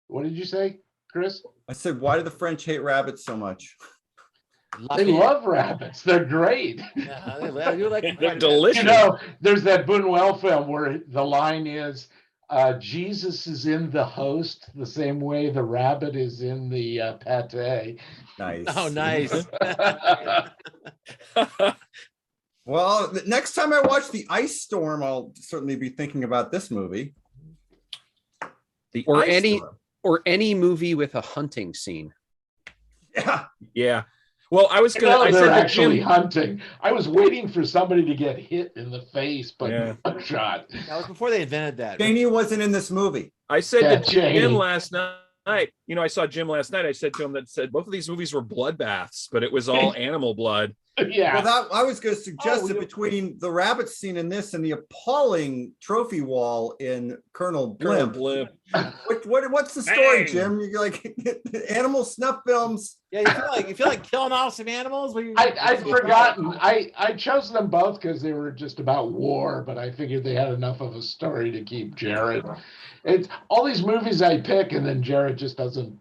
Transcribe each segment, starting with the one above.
What did you say, Chris? I said, why do the French hate rabbits so much? They love rabbits. They're great. Yeah, they do like them They're quite a bit. delicious. You know, there's that Buñuel film where the line is, Jesus is in the host the same way the rabbit is in the pate. Nice. Oh, nice. Well, next time I watch The Ice Storm, I'll certainly be thinking about this movie. Or Ice any movie with a hunting scene. Yeah. Yeah. Well, I was gonna. I they're said to actually Jim. hunting. I was waiting for somebody to get hit in the face, but Yeah. no shot. That was before they invented that. Janie wasn't in this movie. I said Yeah, to Janie. Jim last night. You know, I saw Jim last night. I said to him that said both of these movies were bloodbaths, but it was all animal blood. Yeah. Well, I was going to suggest Oh, that between the rabbit scene in this and the appalling trophy wall in Colonel Blimp. What's the story, Bang. Jim? You're like animal snuff films. Yeah, you feel like killing off some animals. I'd forgotten. I chose them both because they were just about war, but I figured they had enough of a story to keep Jared. It's all these movies I pick, and then Jared just doesn't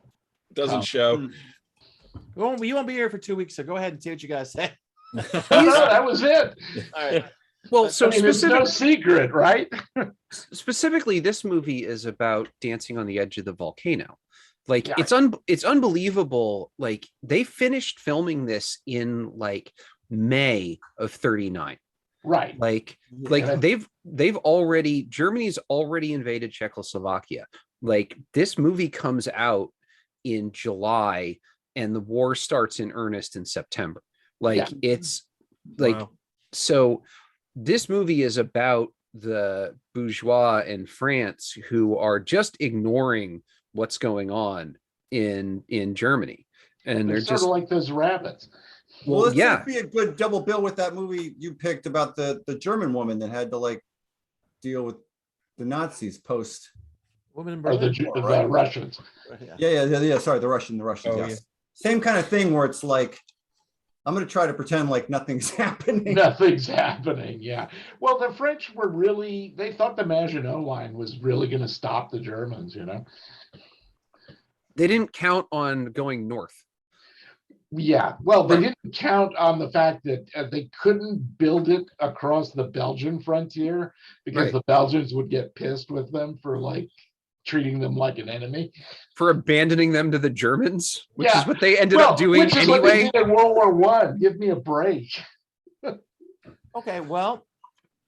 show. You won't be here for 2 weeks, so go ahead and see what you guys say. No, that was it. All right. Well, so I mean, it's no secret, right? specifically, this movie is about dancing on the edge of the volcano. Like Yeah. it's unbelievable. Like they finished filming this in like May of 39. Right. Like Germany's already invaded Czechoslovakia. Like this movie comes out in July and the war starts in earnest in September. Like it's like, Wow. so this movie is about the bourgeois in France who are just ignoring what's going on in Germany. And they're sort just of like those rabbits. Well, this yeah. would be a good double bill with that movie you picked about the German woman that had to like deal with the Nazis post. Woman in Or the Berlin. Russians. Yeah. Sorry, the Russians. Oh, Yes. yeah. Same kind of thing where it's like, I'm going to try to pretend like nothing's happening. Nothing's happening. Yeah. Well, the French were really, they thought the Maginot Line was really going to stop the Germans, you know? they didn't count on going north. Yeah. Well, they didn't count on the fact that they couldn't build it across the Belgian frontier because Right. the Belgians would get pissed with them for like treating them like an enemy. For abandoning them to the Germans, which Yeah. is what they ended up doing which is what they anyway. did in World War One. Give me a break. Okay, well,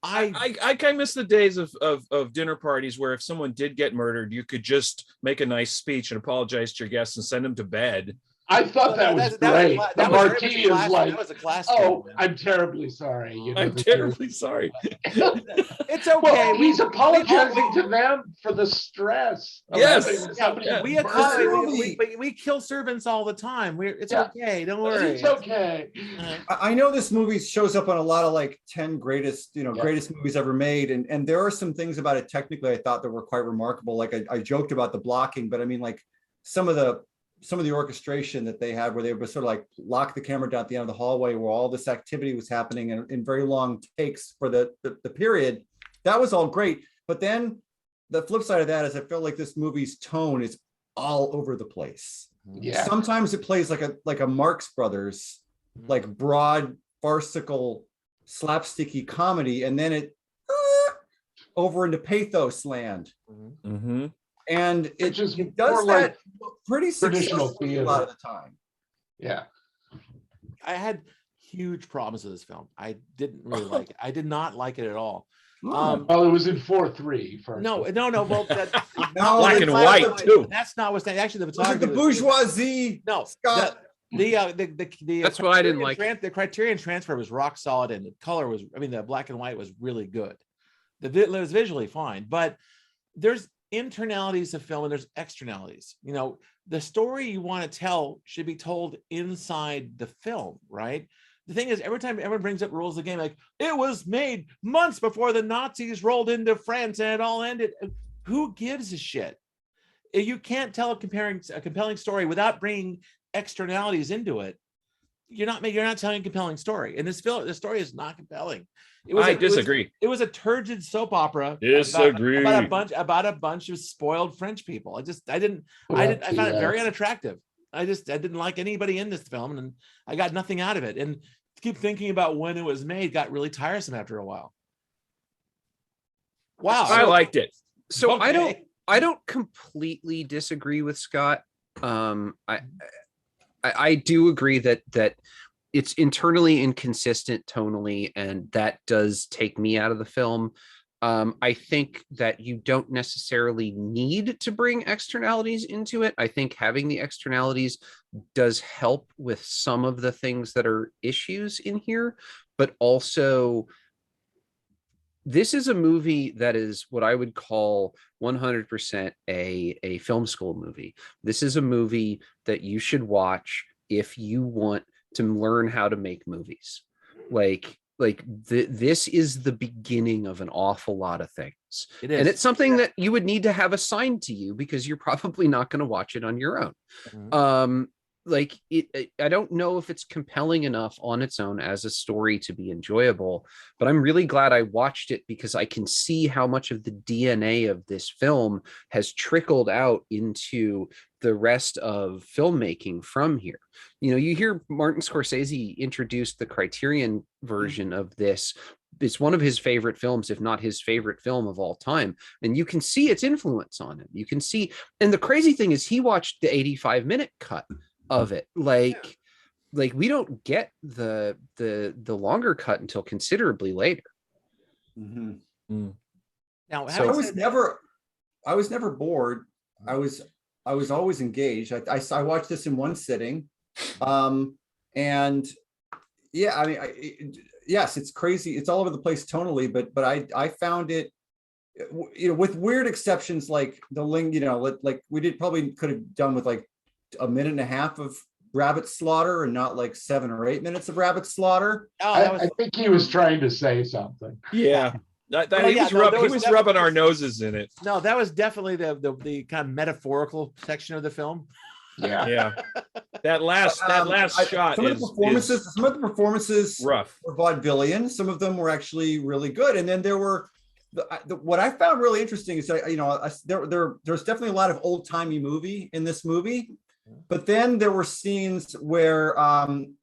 I kind of miss the days of dinner parties where if someone did get murdered, you could just make a nice speech and apologize to your guests and send them to bed. I thought that was great. The marquee is like, that was a class. oh, I'm terribly sorry. You know, I'm that terribly sorry. It's okay. Well, he's apologizing to them for the stress. of Yes. having somebody Yeah. We kill servants all the time. It's Yeah. okay. Don't worry. It's okay. I know this movie shows up on a lot of like 10 greatest, Yeah. greatest movies ever made. And there are some things about it technically I thought that were quite remarkable. Like I joked about the blocking, but I mean like some of the orchestration that they had where they would sort of like lock the camera down at the end of the hallway where all this activity was happening in very long takes for the period. That was all great. But then the flip side of that is I feel like this movie's tone is all over the place. Yeah. Sometimes it plays like a Marx Brothers, like broad, farcical, slapsticky comedy, and then it over into pathos land. Mm-hmm. And it Which is does more that like pretty traditional successfully a lot of the time. Yeah. I had huge problems with this film. I didn't really like it. I did not like it at all. Well, it was in 4:3 first. No. Well, No, Black it's and not white, the- too. That's not what's actually the Was it photography. the bourgeoisie? No, Scott. the That's what I didn't like. The Criterion transfer was rock solid, and the color was. I mean, the black and white was really good. It was visually fine, but there's internalities of film and there's externalities. You know, the story you want to tell should be told inside the film, right? The thing is, every time everyone brings up rules of the game, like it was made months before the Nazis rolled into France and it all ended. Who gives a shit? You can't tell a compelling story without bringing externalities into it. you're not telling a compelling story. And the story is not compelling. I disagree. It was a turgid soap opera. Disagree. About a bunch of spoiled French people. I found it very unattractive. I didn't like anybody in this film, and I got nothing out of it. And to keep thinking about when it was made got really tiresome after a while. Wow. I liked it. So Okay. I don't completely disagree with Scott. I do agree that it's internally inconsistent tonally, and that does take me out of the film. I think that you don't necessarily need to bring externalities into it. I think having the externalities does help with some of the things that are issues in here, but also this is a movie that is what I would call 100% a film school movie. This is a movie that you should watch if you want to learn how to make movies. This is the beginning of an awful lot of things. It is. And it's something that you would need to have assigned to you because you're probably not going to watch it on your own. Mhm. I don't know if it's compelling enough on its own as a story to be enjoyable, but I'm really glad I watched it because I can see how much of the DNA of this film has trickled out into the rest of filmmaking from here. You know, you hear Martin Scorsese introduced the Criterion version of this. It's one of his favorite films, if not his favorite film of all time. And you can see its influence on him. You can see, and the crazy thing is he watched the 85-minute cut of it. Like we don't get the longer cut until considerably later. Mm-hmm. Now, So- I was never bored. I was always engaged. I watched this in one sitting. And yeah, I mean, yes, it's crazy. It's all over the place tonally, but I found it, you know, with weird exceptions, like the link, you know, like we probably could have done with like a minute and a half of rabbit slaughter and not like 7 or 8 minutes of rabbit slaughter. I think he was trying to say something. Yeah. Well, He was definitely- rubbing our noses in it. No, that was definitely the kind of metaphorical section of the film. Yeah. Yeah. That last shot Some of the performances rough. were vaudevillian. Some of them were actually really good. And then there were what I found really interesting is that, you know, there's definitely a lot of old timey movie in this movie, but then there were scenes where I'm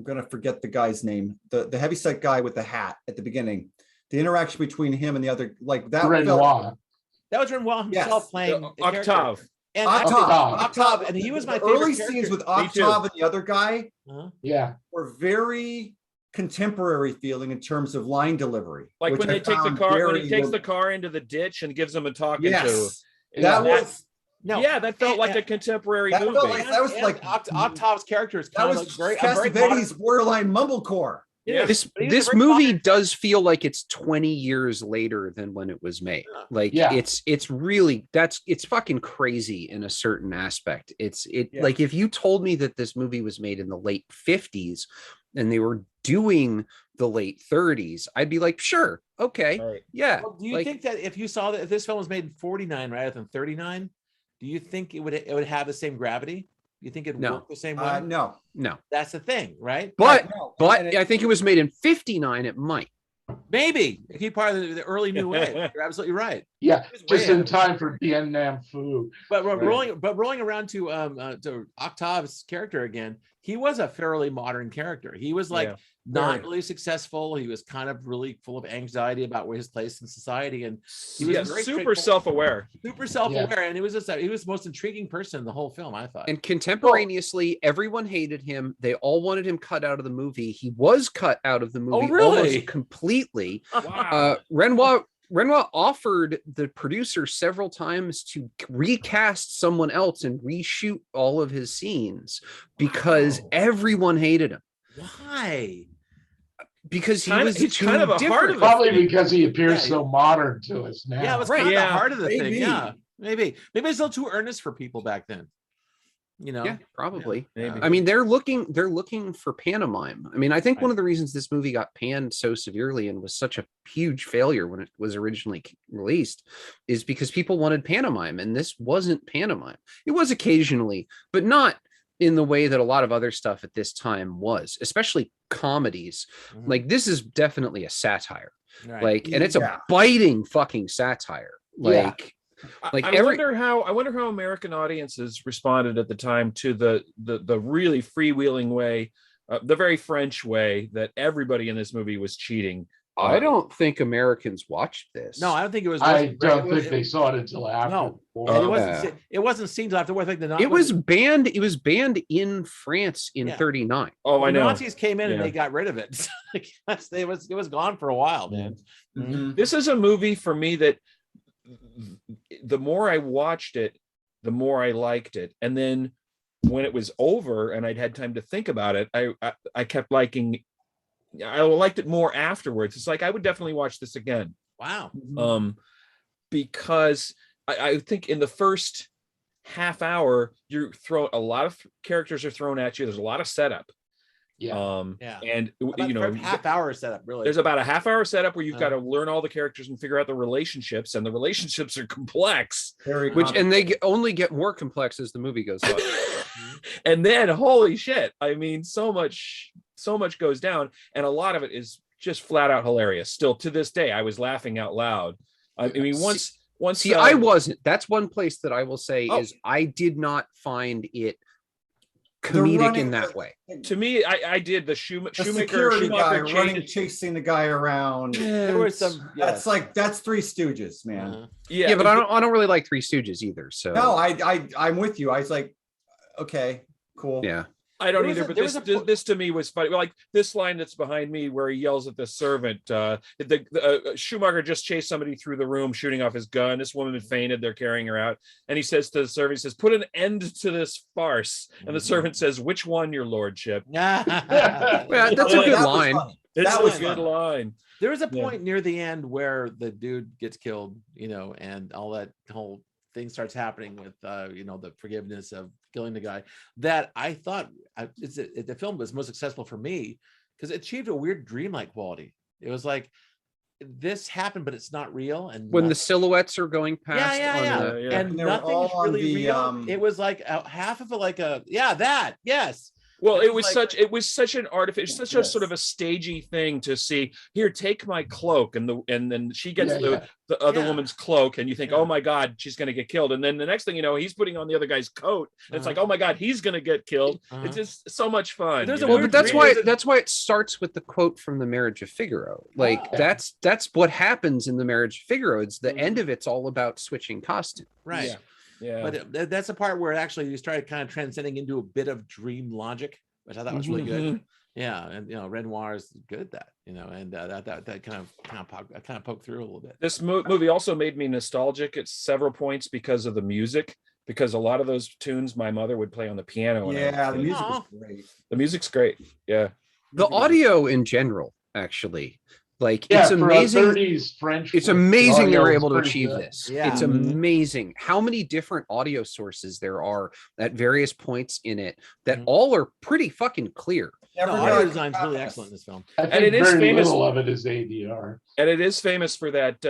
going to forget the guy's name, the heavyset guy with the hat at the beginning, the interaction between him and the other, like that. Renoir. That was Renoir himself playing the character. Octave. And Octave, and he was my the favorite early character. scenes with too. Octave and the other guy Yeah. were very contemporary feeling in terms of line delivery. Like which when I they take the found car, when he very takes the car into the ditch and gives them a talking to. yes, Yeah, that was No, Yeah, that felt like a contemporary that movie. felt like- that was like- Octave's character is that kind of was like very Cassavetes borderline mumblecore. Yeah. This But he's a very movie modern- does feel like it's 20 years later than when it was made. Like Yeah. it's really it's fucking crazy in a certain aspect. Yeah. Like if you told me that this movie was made in the late 50s and they were doing the late 30s, I'd be like, sure, okay, All right. yeah. Well, do you like, think that if you saw that if this film was made in 49 rather than 39, do you think it would have the same gravity? Do you think it'd No. work the same way? No, no, That's the thing, right? but no. but And it- I think it was made in 59. It might. Maybe if he part of the early new wave. You're absolutely right. Yeah. He was Just way in ahead. time for Vietnam Phu. But Right. rolling around to Octave's character again, he was a fairly modern character. He was like Yeah. not Very. really successful. He was kind of really full of anxiety about where his place in society, and he was Yeah, very super straightforward. self-aware. super self-aware, and he was he was the most intriguing person in the whole film, I thought. And contemporaneously, everyone hated him. They all wanted him cut out of the movie. He was cut out of the movie really? almost completely. Wow. Renoir offered the producer several times to recast someone else and reshoot all of his scenes because Wow. everyone hated him. Why? Because He's too kind of a heart different. of it. Probably because he appears Yeah. so modern to us now. Yeah, it was Right, kind of yeah, the heart of the thing. maybe. Yeah, maybe it's a little too earnest for people back then. You know, Yeah, probably. Maybe. I mean, they're looking for pantomime. I mean, I think one Right. of the reasons this movie got panned so severely and was such a huge failure when it was originally released is because people wanted pantomime, and this wasn't pantomime. It was occasionally, but not in the way that a lot of other stuff at this time was, especially comedies. Mhm. Like this is definitely a satire. Right. Like, and it's Yeah. a biting fucking satire. Yeah. Like, like I every wonder how American audiences responded at the time to the really freewheeling way, the very French way that everybody in this movie was cheating. I don't think Americans watched this. No, I don't think it was. I it don't was- think they saw it until after. No, the and war. it wasn't. Yeah. It wasn't seen till afterwards. Like It was banned. It was banned in France in Yeah. 39. Oh, I the know. Nazis came in and Yeah. they got rid of it. Like, it was gone for a while, man. Mhm. This is a movie for me that the more I watched it, the more I liked it. And then when it was over and I'd had time to think about it, I kept liking. I liked it more afterwards. It's like I would definitely watch this again. Wow. Because I think in the first half hour, you're thrown a lot of characters are thrown at you. There's a lot of setup. Yeah. Yeah. And About you know, the half hour setup, really. there's about a half hour setup where you've got to Uh-huh. learn all the characters and figure out the relationships, and the relationships are complex. Very Which common. and they only get more complex as the movie goes on. And then holy shit, I mean, so much goes down, and a lot of it is just flat out hilarious. Still to this day, I was laughing out loud. I mean, once See, I wasn't. That's one place that I will say Oh. is I did not find it The comedic running- in that way. to me, I did the The Shoemaker security guy Schumacher running, change. chasing the guy around. There were some. That's like that's Three Stooges, man. Uh-huh. Yeah, but I don't really like Three Stooges either. So No, I'm with you. I was like, okay, cool. yeah. I don't There was either, a- but there this, was a po- this to me was funny. Like this line that's behind me where he yells at the servant, Schumacher just chased somebody through the room shooting off his gun. This woman had fainted. They're carrying her out. And he says to the servant, he says, put an end to this farce. And the servant says, which one, your lordship? Yeah, that's a That good was line. funny. It's That a was good fun. line. There was a Yeah. point near the end where the dude gets killed, and all that whole thing starts happening with, the forgiveness of killing the guy. That I thought the film was most successful for me because it achieved a weird dreamlike quality. It was like this happened, but it's not real. And When the not- silhouettes are going past. yeah, on yeah, the- yeah. and And they were nothing's all on really the, real. It was like half of it, like that, yes. Well, It's it was like- such an artificial, such a Yes. sort of a stagey thing to see. Here, take my cloak, and then she gets Yeah, yeah. the other Yeah. woman's cloak, and you think, Yeah. oh my god, she's gonna get killed. And then the next thing you know, he's putting on the other guy's coat, and it's like, oh my god, he's gonna get killed. Uh-huh. It's just so much fun. There's you a know? Well, weird but that's dream. why There's a- it starts with the quote from the Marriage of Figaro. Like Ah. that's what happens in the Marriage of Figaro. It's the Mhm. end of it's all about switching costume. Right. Yeah. But that's the part where actually you started kind of transcending into a bit of dream logic, which I thought was really good. Yeah, and Renoir is good at that, and that kind of poked through a little bit. This movie also made me nostalgic at several points because of the music. Because a lot of those tunes my mother would play on the piano. when I was Yeah, a the kid. music Aw. was great. The music's great. Yeah. The audio in general, actually, like Yeah, it's for a amazing. 30s French. It's flick, amazing the they were audio able to is pretty achieve good. this. Yeah. It's amazing how many different audio sources there are at various points in it that Mhm. all are pretty fucking clear. No, Never audio got design is really copies. excellent in this film. I think it is very famous- little of it is ADR. And it is famous for that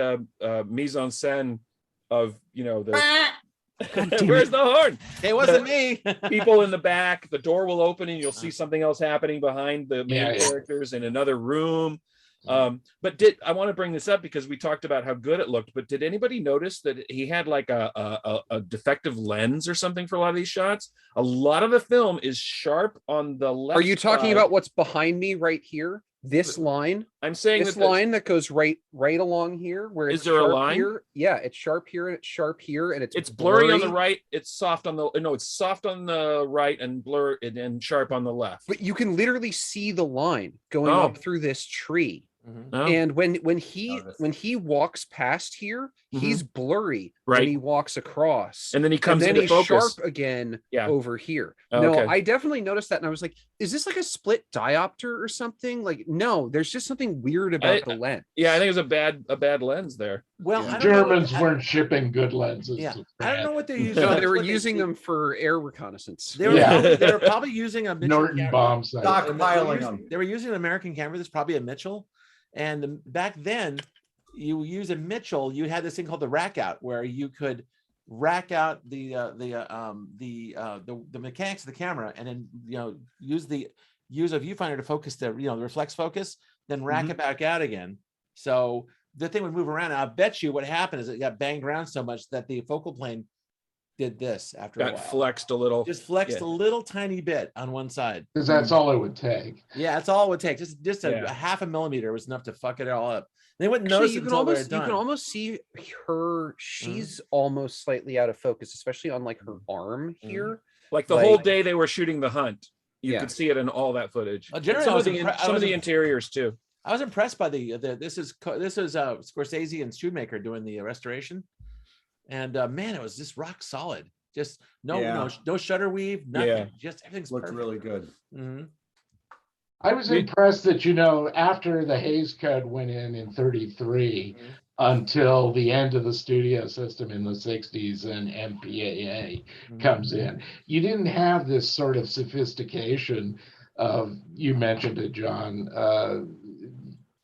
mise en scène of the damn where's it. the horn? It wasn't me. People in the back, the door will open and you'll see something else happening behind the main Yeah. characters in another room. But I want to bring this up because we talked about how good it looked, but did anybody notice that he had like a defective lens or something for a lot of these shots? A lot of the film is sharp on the left. Are you talking side. about what's behind me right here? This line, I'm saying this that line that goes right along here, where Is it's there a sharp line? here. Yeah, it's sharp here and it's sharp here, and it's blurry on the right, it's soft on the it's soft on the right and blur and sharp on the left. But you can literally see the line going Oh. up through this tree. Mhm. No? And when he Notice. walks past here, he's blurry Right. when he walks across. And then he And comes then into he's focus. sharp again Yeah. over here. Oh, No, okay. I definitely noticed that, and I was like, "Is this like a split diopter or something?" Like, no, there's just something weird about the lens. Yeah, I think it was a bad lens there. Well, Yeah. I don't know Germans what- weren't shipping good lenses. Yeah, It's I don't bad. know what they're using. No, That's they were what using see. them for air reconnaissance. They were, Yeah. probably, they were probably using a Mitchell Norton camera. bomb sight. Doc- And they were Stockpiling using- them. They were using an American camera. That's probably a Mitchell. And back then, you use a Mitchell. You had this thing called the rack out, where you could rack out the mechanics of the camera, and then use a viewfinder to focus the the reflex focus, then rack it back out again. So the thing would move around. And I bet you what happened is it got banged around so much that the focal plane did this after a Got while. flexed a little. Just flexed a little tiny bit on one side. Because that's all it would take. Yeah, that's all it would take. Just a half a millimeter was enough to fuck it all up. They wouldn't notice it until they're done. You can almost see her. She's almost slightly out of focus, especially on like her arm here. Like the whole day they were shooting The Hunt. You could see it in all that footage. Generally, some of the interiors too. I was impressed by this is Scorsese and Shoemaker doing the restoration, and man, it was just rock solid. Just no shutter weave, nothing. Yeah. Just everything's Looked perfect. really good. I was impressed that, after the Hays Code went in 33 until the end of the studio system in the 60s and MPAA comes in, you didn't have this sort of sophistication of, you mentioned it, John,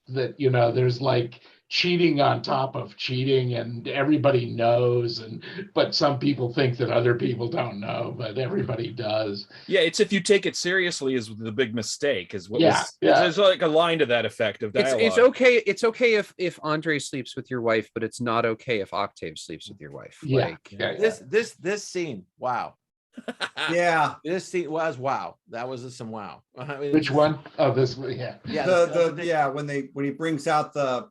that, there's like cheating on top of cheating and everybody knows, but some people think that other people don't know, but everybody does. Yeah, it's if you take it seriously is the big mistake, is what there's like a line to that effect of dialogue. It's okay if Andre sleeps with your wife, but it's not okay if Octave sleeps with your wife. This scene, wow. Yeah, this scene was wow. That was some wow. I mean, which one? Oh, this one. Yeah. When he brings out the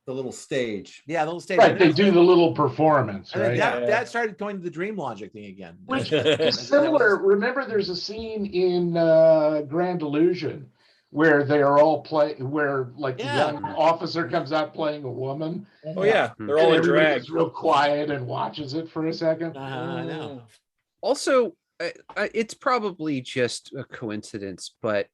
little stage. Yeah, the little stage. Right, they do the little performance, right? That started going to the dream logic thing again. Which is similar. Remember, there's a scene in Grand Illusion where they are all where like the young officer comes out playing a woman. Oh yeah, they're all in drag. Everybody's real quiet and watches it for a second. I know. Also, it's probably just a coincidence, but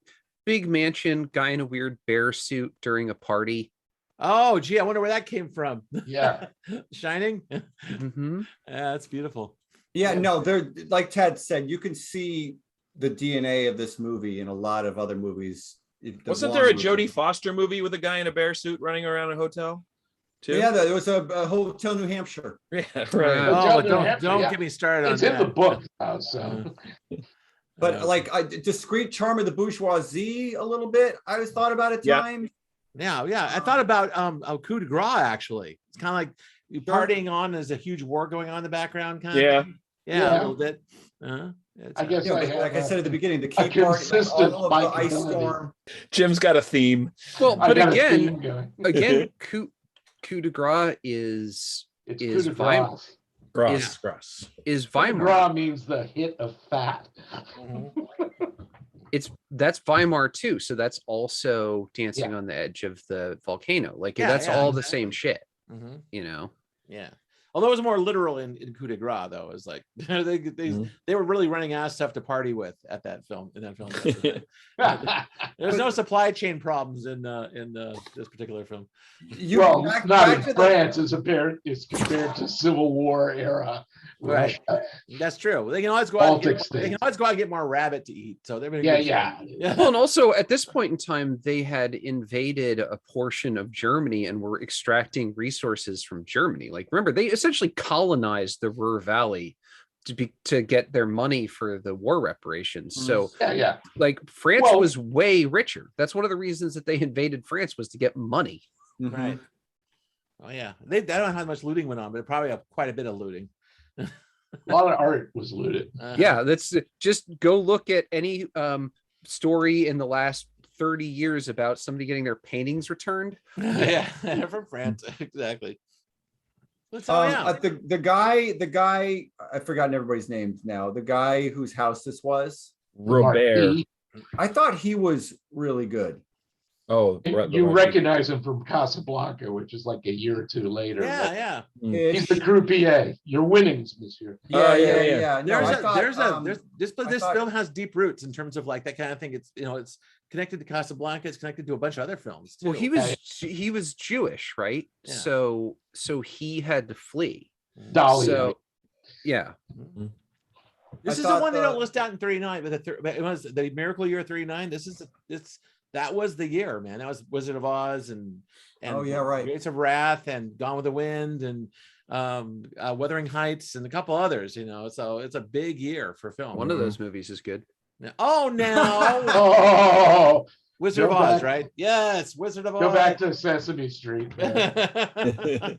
big mansion, guy in a weird bear suit during a party. Oh, gee, I wonder where that came from. Yeah. Shining. Yeah, that's beautiful. Yeah, no, they're like Ted said, you can see the DNA of this movie in a lot of other movies. Wasn't there a Jodie Foster movie with a guy in a bear suit running around a hotel? Too? Yeah, there was a Hotel New Hampshire. Yeah, right. Oh, don't get me started on it's that. in the book now, so. But like discreet charm of the bourgeoisie a little bit. I always thought about it times. Yeah. I thought about a coup de grace, actually. It's kind of like you partying on, there's a huge war going on in the background, kind of thing. Yeah, a little bit. I guess like I said at the beginning, the key part, consistent all of the ice storm. Jim's got a theme. Well, but again, coup de grace is Weimar. Is Weimar. Gras means the hit of fat. That's Weimar too, so that's also Dancing on the Edge of the Volcano. Like that's all the same shit, Yeah. Although it was more literal in coup de grace, though. It was like they were really running out of stuff to party with at that film. In that film, there's no supply chain problems in this particular film. Not in France as compared to Civil War era. Right, that's true. They can always go out. They can always go out and get more rabbit to eat. So they're yeah. Well, and also at this point in time, they had invaded a portion of Germany and were extracting resources from Germany. Like, remember, they essentially colonized the Ruhr Valley to get their money for the war reparations. So, like, France was way richer. That's one of the reasons that they invaded France, was to get money. Right. Oh yeah, I don't know how much looting went on, but probably quite a bit of looting. A lot of art was looted. Yeah, that's just go look at any story in the last 30 years about somebody getting their paintings returned. Yeah, from France, exactly. The guy, I've forgotten everybody's names now. The guy whose house this was, Robert. I thought he was really good. Oh, you recognize him from Casablanca, which is like a year or two later. Yeah. He's the croupier. Your winnings, monsieur. Yeah. This film has deep roots in terms of like that kind of thing. It's it's connected to Casablanca. It's connected to a bunch of other films too. Well, he was Jewish, right? Yeah. So he had to flee. Dolly. So yeah. This is the one they don't list out in 39, but it was the miracle year 39. That was the year, man. That was Wizard of Oz and right, Gates of Wrath and Gone with the Wind and Wuthering Heights, and a couple others. You know, so it's a big year for film. One of those movies is good. Oh, now Oh, Wizard of Go Oz, back. right? Yes, Wizard of Oz. go back to Sesame Street. man.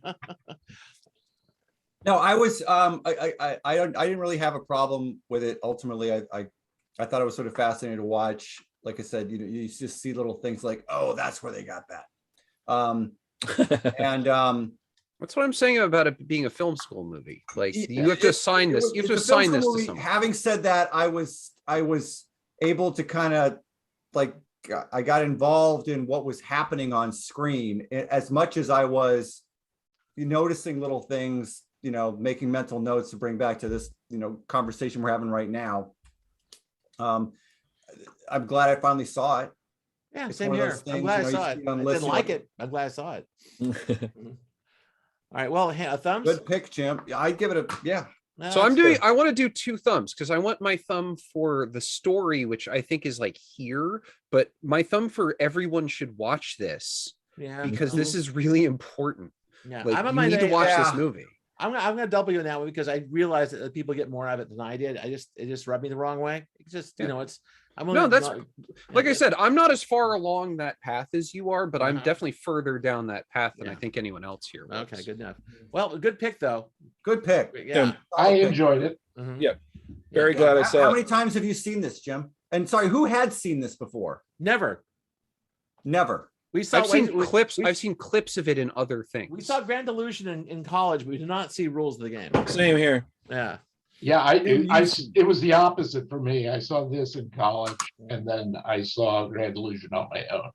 No, I was I didn't really have a problem with it. Ultimately, I thought it was sort of fascinating to watch. Like I said, you just see little things like, oh, that's where they got that. And That's what I'm saying about it being a film school movie. Like Yeah, you have to assign this. You have to it's a film assign this school to movie. someone. Having said that, I was able to kind of like I got involved in what was happening on screen as much as I was noticing little things, making mental notes to bring back to this, conversation we're having right now. I'm glad I finally saw it. Yeah, It's same one of here. those I'm things, glad I you saw see it. it on I lists, didn't like it. I'm glad I saw it. All right. Well, hey, thumbs. Good pick, Jim. I'd give it a yeah. No, So that's good. I want to do 2 thumbs because I want my thumb for the story, which I think is like here, but my thumb for everyone should watch this Yeah, because this is really important. yeah. Like I'm on you my need to day- watch this yeah. movie. I'm gonna double you on that one because I realized that people get more out of it than I did. It just rubbed me the wrong way. It's just it's. I'm No, only that's not- like I said, I'm not as far along that path as you are, but I'm Uh-huh. definitely further down that path than I Yeah. think anyone else here was. Okay, good enough. Well, good pick though. Good pick. Yeah. I enjoyed it. Mhm. Yeah. Very glad I How saw many it. times have you seen this, Jim? And sorry, who had seen this before? Never. Never. We saw. I've seen we- clips. we- I've seen clips of it in other things. We saw Grand Illusion in college. But we did not see Rules of the Game. Same here. Yeah. Yeah, Didn't you see- it was the opposite for me. I saw this in college, and then I saw Grand Illusion on my own.